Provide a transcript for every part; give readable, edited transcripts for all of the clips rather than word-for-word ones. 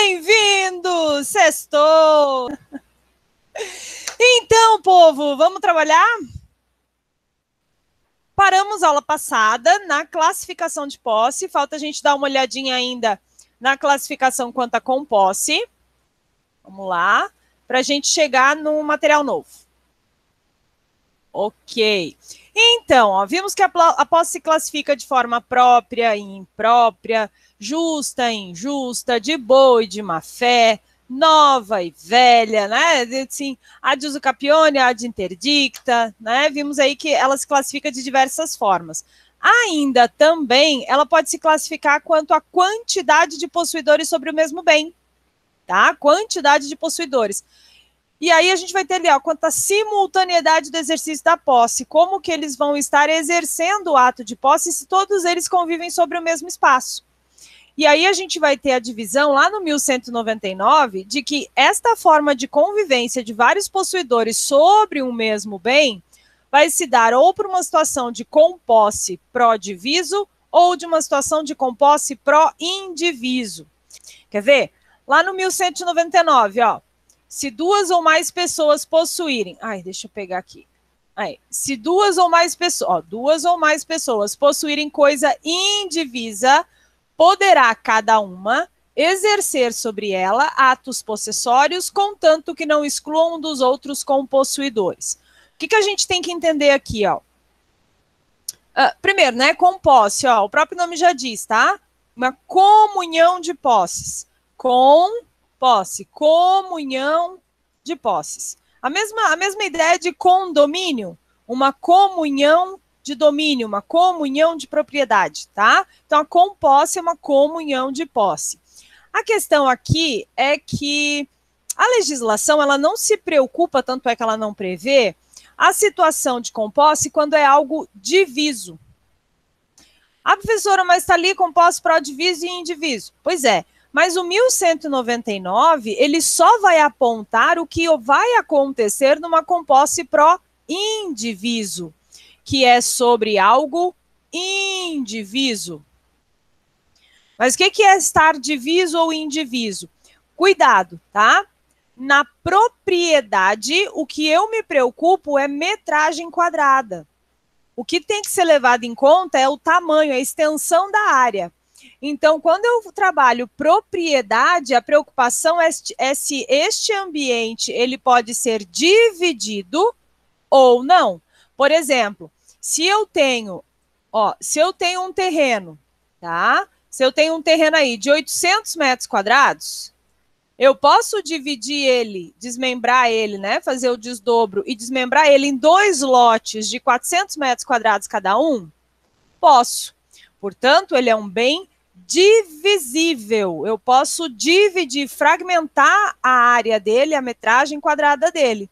Bem-vindos! Sextou! Então, povo, vamos trabalhar? Paramos a aula passada na classificação de posse. Falta a gente dar uma olhadinha ainda na classificação quanto a com posse. Vamos lá, para a gente chegar no material novo. Ok. Então, ó, vimos que a posse se classifica de forma própria e imprópria, justa e injusta, de boa e de má fé, nova e velha, né? Assim, ad uso capione, ad interdicta, né? Vimos aí que ela se classifica de diversas formas. Ainda também, ela pode se classificar quanto à quantidade de possuidores sobre o mesmo bem, tá? Quantidade de possuidores. E aí a gente vai ter ali, ó, quanto à simultaneidade do exercício da posse, como que eles vão estar exercendo o ato de posse se todos eles convivem sobre o mesmo espaço. E aí a gente vai ter a divisão lá no 1199 de que esta forma de convivência de vários possuidores sobre um mesmo bem vai se dar ou por uma situação de composse pró-diviso ou de uma situação de composse pró-indiviso. Quer ver? Lá no 1199, ó, se duas ou mais pessoas possuírem... Ai, deixa eu pegar aqui. Aí, se duas ou mais pessoas possuírem coisa indivisa, poderá cada uma exercer sobre ela atos possessórios, contanto que não excluam um dos outros compossuidores. O que a gente tem que entender aqui, ó? Primeiro, né, com posse, ó, o próprio nome já diz, tá? Uma comunhão de posses. Com posse, comunhão de posses. A mesma ideia de condomínio, uma comunhão de domínio, uma comunhão de propriedade, tá? Então, a composse é uma comunhão de posse. A questão aqui é que a legislação, ela não se preocupa, tanto é que ela não prevê, a situação de composse quando é algo diviso. Ah, professora, mas está ali composse pró-diviso e indiviso. Pois é, mas o 1199, ele só vai apontar o que vai acontecer numa composse pró-indiviso, que é sobre algo indiviso. Mas o que é estar diviso ou indiviso? Cuidado, tá? Na propriedade, o que eu me preocupo é metragem quadrada. O que tem que ser levado em conta é o tamanho, a extensão da área. Então, quando eu trabalho propriedade, a preocupação é se este ambiente ele pode ser dividido ou não. Por exemplo, se eu tenho um terreno, tá? Se eu tenho um terreno aí de 800 metros quadrados, eu posso dividir ele, desmembrar ele, né? Fazer o desdobro e desmembrar ele em 2 lotes de 400 metros quadrados cada um? Posso. Portanto, ele é um bem divisível. Eu posso dividir, fragmentar a área dele, a metragem quadrada dele.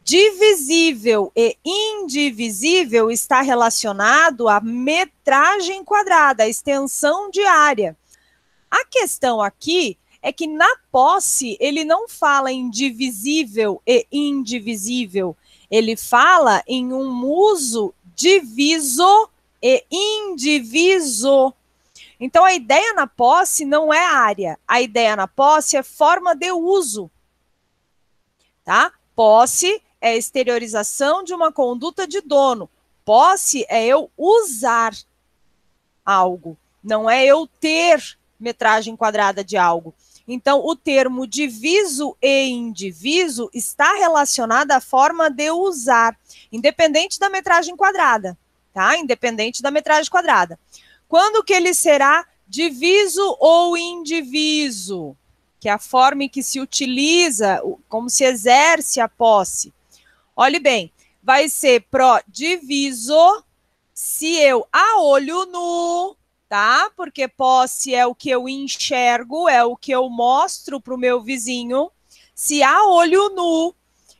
Divisível e indivisível está relacionado à metragem quadrada, a extensão de área. A questão aqui é que na posse ele não fala em divisível e indivisível, ele fala em um uso diviso e indiviso. Então a ideia na posse não é área, a ideia na posse é forma de uso, tá? Posse é exteriorização de uma conduta de dono. Posse é eu usar algo, não é eu ter metragem quadrada de algo. Então, o termo diviso e indiviso está relacionado à forma de usar, independente da metragem quadrada, tá? Independente da metragem quadrada. Quando que ele será diviso ou indiviso? Que é a forma em que se utiliza, como se exerce a posse. Olhe bem, vai ser pró-diviso se eu a olho nu, tá? Porque posse é o que eu enxergo, é o que eu mostro para o meu vizinho. Se a olho nu,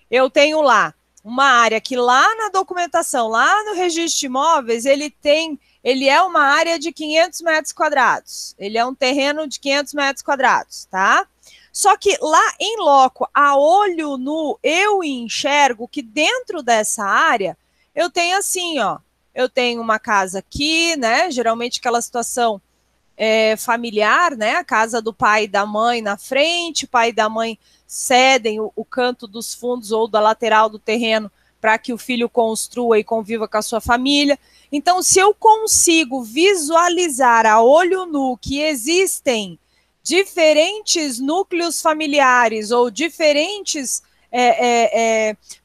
eu tenho lá uma área que lá na documentação, lá no registro de imóveis, ele é uma área de 500 metros quadrados. Ele é um terreno de 500 metros quadrados, tá? Só que lá em loco, a olho nu, eu enxergo que dentro dessa área, eu tenho assim, ó, eu tenho uma casa aqui, né, geralmente aquela situação familiar, né? A casa do pai e da mãe na frente, o pai e da mãe cedem o canto dos fundos ou da lateral do terreno para que o filho construa e conviva com a sua família. Então, se eu consigo visualizar a olho nu que existem diferentes núcleos familiares ou diferentes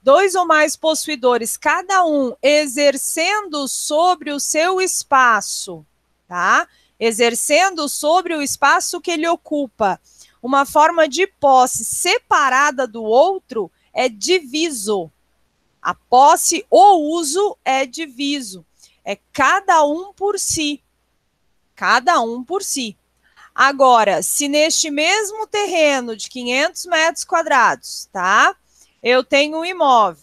dois ou mais possuidores, cada um exercendo sobre o seu espaço, tá? Exercendo sobre o espaço que ele ocupa uma forma de posse separada do outro, é diviso. A posse, o uso é diviso. É cada um por si. Cada um por si. Agora, se neste mesmo terreno de 500 metros quadrados, tá? Eu tenho um imóvel,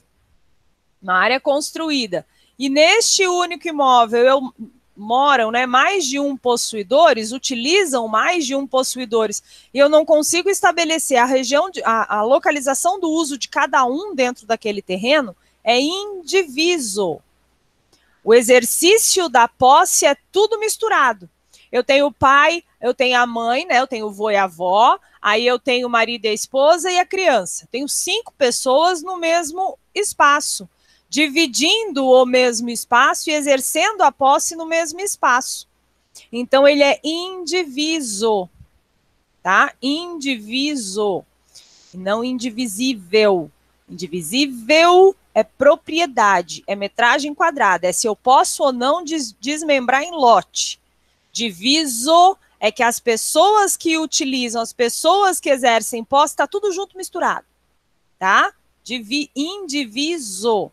uma área construída, e neste único imóvel moram, né, mais de um possuidores, utilizam mais de um possuidores, e eu não consigo estabelecer a região, a localização do uso de cada um dentro daquele terreno, é indiviso. O exercício da posse é tudo misturado. Eu tenho o pai, eu tenho a mãe, né? Eu tenho o vô e a avó, aí eu tenho o marido e a esposa e a criança. Tenho 5 pessoas no mesmo espaço, dividindo o mesmo espaço e exercendo a posse no mesmo espaço. Então, ele é indiviso, tá? Indiviso, não indivisível. Indivisível é propriedade, é metragem quadrada, é se eu posso ou não desmembrar em lote. Diviso é que as pessoas que utilizam, as pessoas que exercem posse, está tudo junto misturado, tá? Indiviso. O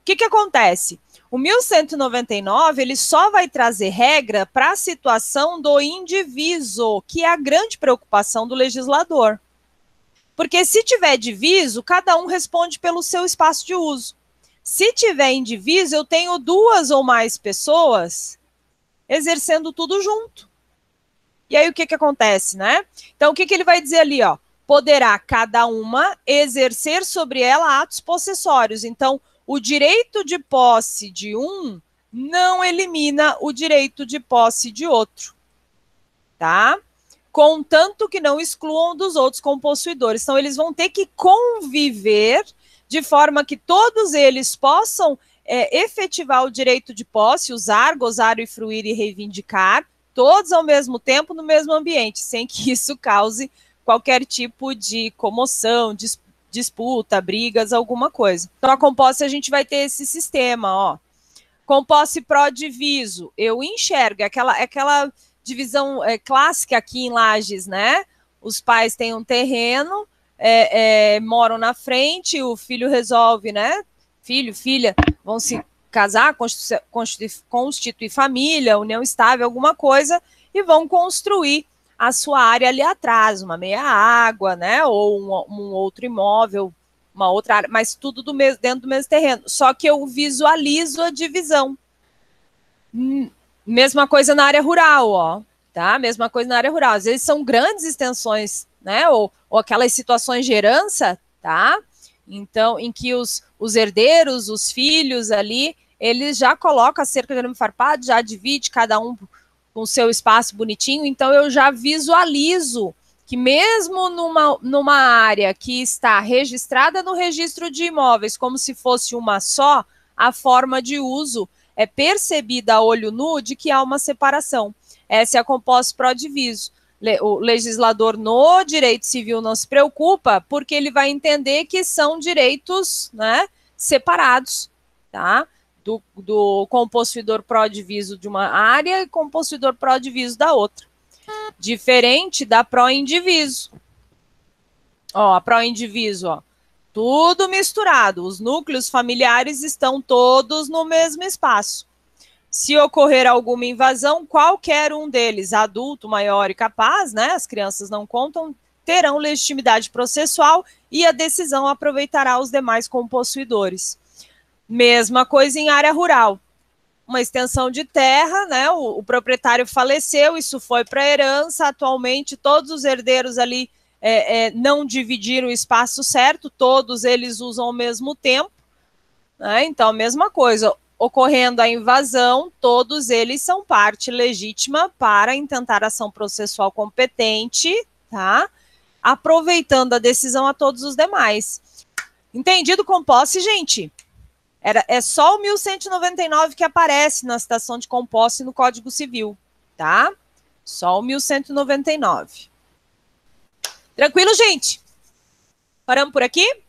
que acontece? O 1199, ele só vai trazer regra para a situação do indiviso, que é a grande preocupação do legislador. Porque se tiver diviso, cada um responde pelo seu espaço de uso. Se tiver indiviso, eu tenho 2 ou mais pessoas exercendo tudo junto. E aí o que acontece, né? Então, o que ele vai dizer ali, ó? Poderá cada uma exercer sobre ela atos possessórios. Então, o direito de posse de um não elimina o direito de posse de outro, tá? Contanto que não excluam dos outros compossuidores. Então, eles vão ter que conviver de forma que todos eles possam efetivar o direito de posse, usar, gozar, usufruir e reivindicar, todos ao mesmo tempo no mesmo ambiente, sem que isso cause qualquer tipo de comoção, disputa, brigas, alguma coisa. Então, a composse a gente vai ter esse sistema, ó. Composse pró-diviso, eu enxergo aquela divisão clássica aqui em Lages, né? Os pais têm um terreno, moram na frente, o filho resolve, né? Filho, filha, vão se casar, constituir família, união estável, alguma coisa, e vão construir a sua área ali atrás, uma meia-água, né? Ou um outro imóvel, uma outra área, mas tudo dentro do mesmo terreno. Só que eu visualizo a divisão. Mesma coisa na área rural, ó, tá? Mesma coisa na área rural. Às vezes são grandes extensões, né? Ou aquelas situações de herança, tá? Então, em que os herdeiros, os filhos ali, eles já colocam a cerca de arame farpado, já divide cada um com o seu espaço bonitinho. Então, eu já visualizo que mesmo numa área que está registrada no registro de imóveis, como se fosse uma só, a forma de uso é percebida a olho nu de que há uma separação. Essa é a composse pró-diviso. O legislador no direito civil não se preocupa, porque ele vai entender que são direitos, né, separados, tá? Do compossuidor pró-diviso de uma área e compossuidor pró-diviso da outra. Diferente da pró-indiviso. Ó, a pró-indiviso, ó. Tudo misturado, os núcleos familiares estão todos no mesmo espaço. Se ocorrer alguma invasão, qualquer um deles, adulto, maior e capaz, né, as crianças não contam, terão legitimidade processual e a decisão aproveitará os demais compossuidores. Mesma coisa em área rural. Uma extensão de terra, né, o proprietário faleceu, isso foi para herança, atualmente todos os herdeiros ali não dividiram o espaço certo, todos eles usam ao mesmo tempo, né? Então, a mesma coisa, ocorrendo a invasão, todos eles são parte legítima para intentar ação processual competente, tá? Aproveitando a decisão a todos os demais. Entendido com posse, gente? É só o 1199 que aparece na citação de composse no Código Civil, tá? Só o 1199. Tranquilo, gente? Paramos por aqui?